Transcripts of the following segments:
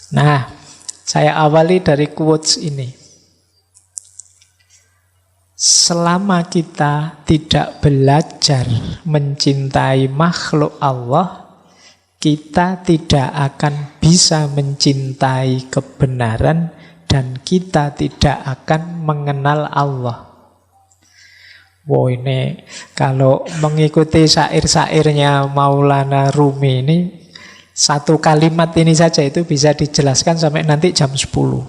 Nah, saya awali dari quotes ini. Selama kita tidak belajar mencintai makhluk Allah, kita tidak akan bisa mencintai kebenaran dan kita tidak akan mengenal Allah. Wow, ini kalau mengikuti syair-syairnya Maulana Rumi ini, satu kalimat ini saja itu bisa dijelaskan sampai nanti jam 10.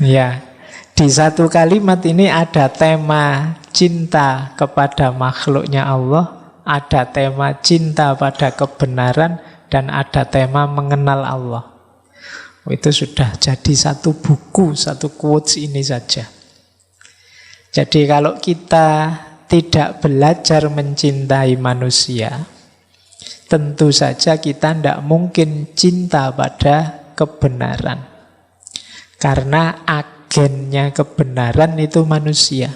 Ya. Di satu kalimat ini ada tema cinta kepada makhluknya Allah, ada tema cinta pada kebenaran, dan ada tema mengenal Allah. Itu sudah jadi satu buku, satu quotes ini saja. Jadi kalau kita tidak belajar mencintai manusia, tentu saja kita tidak mungkin cinta pada kebenaran. Karena agennya kebenaran itu manusia.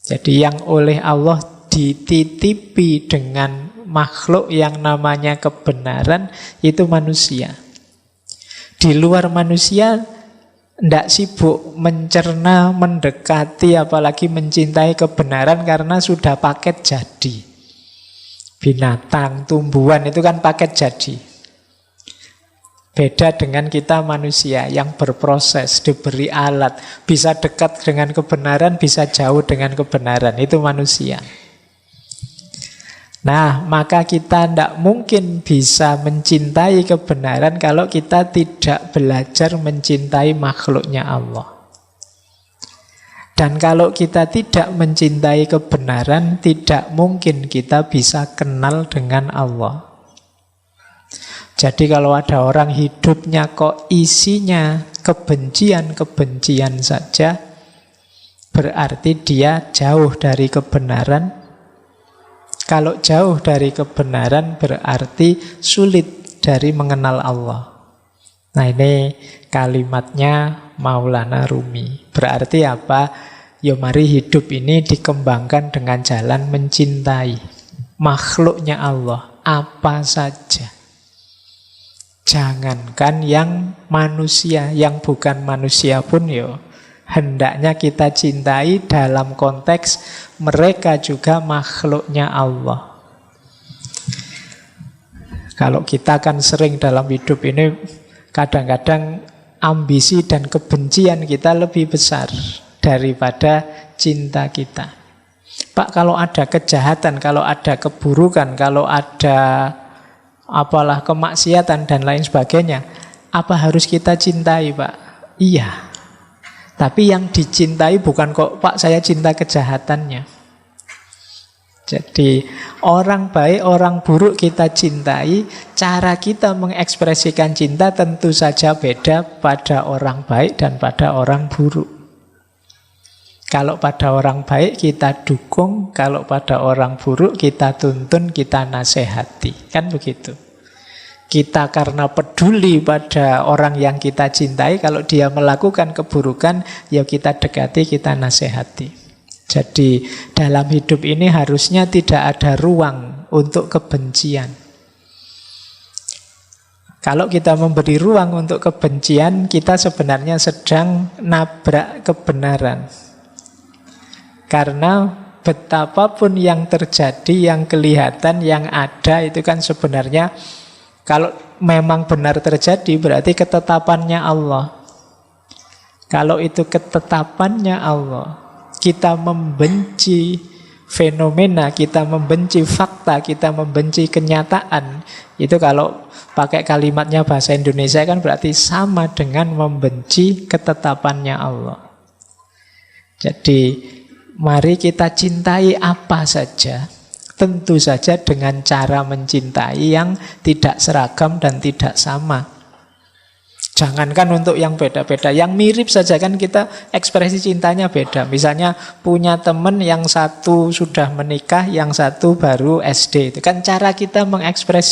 Jadi yang oleh Allah dititipi dengan makhluk yang namanya kebenaran itu manusia. Di luar manusia tidak sibuk mencerna, mendekati, apalagi mencintai kebenaran karena sudah paket jadi. Binatang, tumbuhan itu kan paket jadi. Beda dengan kita manusia yang berproses, diberi alat, bisa dekat dengan kebenaran, bisa jauh dengan kebenaran. Itu manusia. Nah, maka kita tidak mungkin bisa mencintai kebenaran kalau kita tidak belajar mencintai makhluknya Allah. Dan kalau kita tidak mencintai kebenaran, tidak mungkin kita bisa kenal dengan Allah. Jadi kalau ada orang hidupnya kok isinya kebencian-kebencian saja, berarti dia jauh dari kebenaran. Kalau jauh dari kebenaran berarti sulit dari mengenal Allah. Nah, ini kalimatnya Maulana Rumi. Berarti apa? Ya mari hidup ini dikembangkan dengan jalan mencintai makhluknya Allah apa saja. Jangankan yang manusia, yang bukan manusia pun ya hendaknya kita cintai dalam konteks mereka juga makhluknya Allah. Kalau kita kan sering dalam hidup ini kadang-kadang ambisi dan kebencian kita lebih besar daripada cinta kita. Pak, kalau ada kejahatan, kalau ada keburukan, kalau ada apalah kemaksiatan dan lain sebagainya, apa harus kita cintai, Pak? Iya. Tapi yang dicintai bukan kok, Pak, saya cinta kejahatannya. Jadi orang baik, orang buruk kita cintai. Cara kita mengekspresikan cinta tentu saja beda pada orang baik dan pada orang buruk. Kalau pada orang baik kita dukung, kalau pada orang buruk kita tuntun, kita nasihati. Kan begitu. Kita karena peduli pada orang yang kita cintai, kalau dia melakukan keburukan, ya kita dekati, kita nasihati. Jadi dalam hidup ini harusnya tidak ada ruang untuk kebencian. Kalau kita memberi ruang untuk kebencian, kita sebenarnya sedang nabrak kebenaran. Karena betapapun yang terjadi, yang kelihatan, yang ada, itu kan sebenarnya kalau memang benar terjadi berarti ketetapannya Allah. Kalau itu ketetapannya Allah, kita membenci fenomena, kita membenci fakta, kita membenci kenyataan, itu kalau pakai kalimatnya bahasa Indonesia kan berarti sama dengan membenci ketetapannya Allah. Jadi mari kita cintai apa saja, tentu saja dengan cara mencintai yang tidak seragam dan tidak sama. Jangankan untuk yang beda-beda, yang mirip saja kan kita ekspresi cintanya beda. Misalnya punya teman yang satu sudah menikah, yang satu baru SD. Itu kan cara kita mengekspres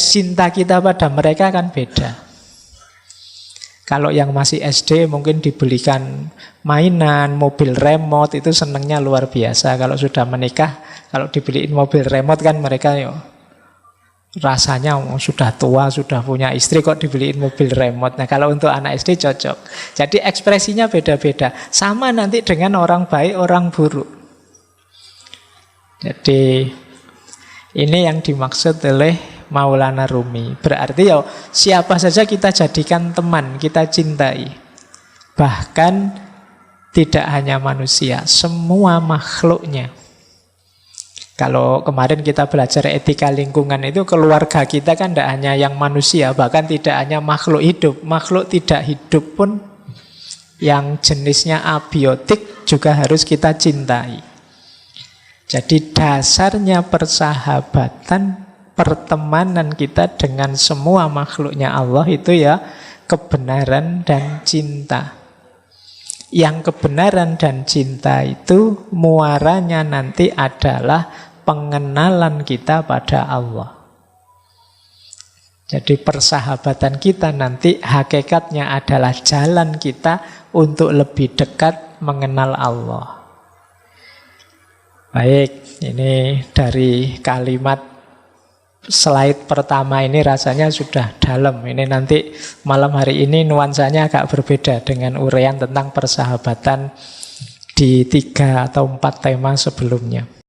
cinta kita pada mereka kan beda. Kalau yang masih SD mungkin dibelikan mainan, mobil remote, itu senengnya luar biasa. Kalau sudah menikah, kalau dibeliin mobil remote kan mereka rasanya sudah tua, sudah punya istri kok dibeliin mobil remote. Nah kalau untuk anak SD cocok. Jadi ekspresinya beda-beda. Sama nanti dengan orang baik, orang buruk. Jadi ini yang dimaksud oleh Maulana Rumi. Berarti siapa saja kita jadikan teman, kita cintai. Bahkan tidak hanya manusia, semua makhluknya. Kalau kemarin kita belajar etika lingkungan itu, keluarga kita kan tidak hanya yang manusia, bahkan tidak hanya makhluk hidup. Makhluk tidak hidup pun yang jenisnya abiotik juga harus kita cintai. Jadi dasarnya persahabatan, pertemanan kita dengan semua makhluknya Allah itu kebenaran dan cinta. Yang kebenaran dan cinta itu muaranya nanti adalah pengenalan kita pada Allah. Jadi persahabatan kita nanti hakikatnya adalah jalan kita untuk lebih dekat mengenal Allah. Baik, ini dari kalimat slide pertama ini rasanya sudah dalam. Ini nanti malam hari ini nuansanya agak berbeda dengan uraian tentang persahabatan di 3 atau 4 tema sebelumnya.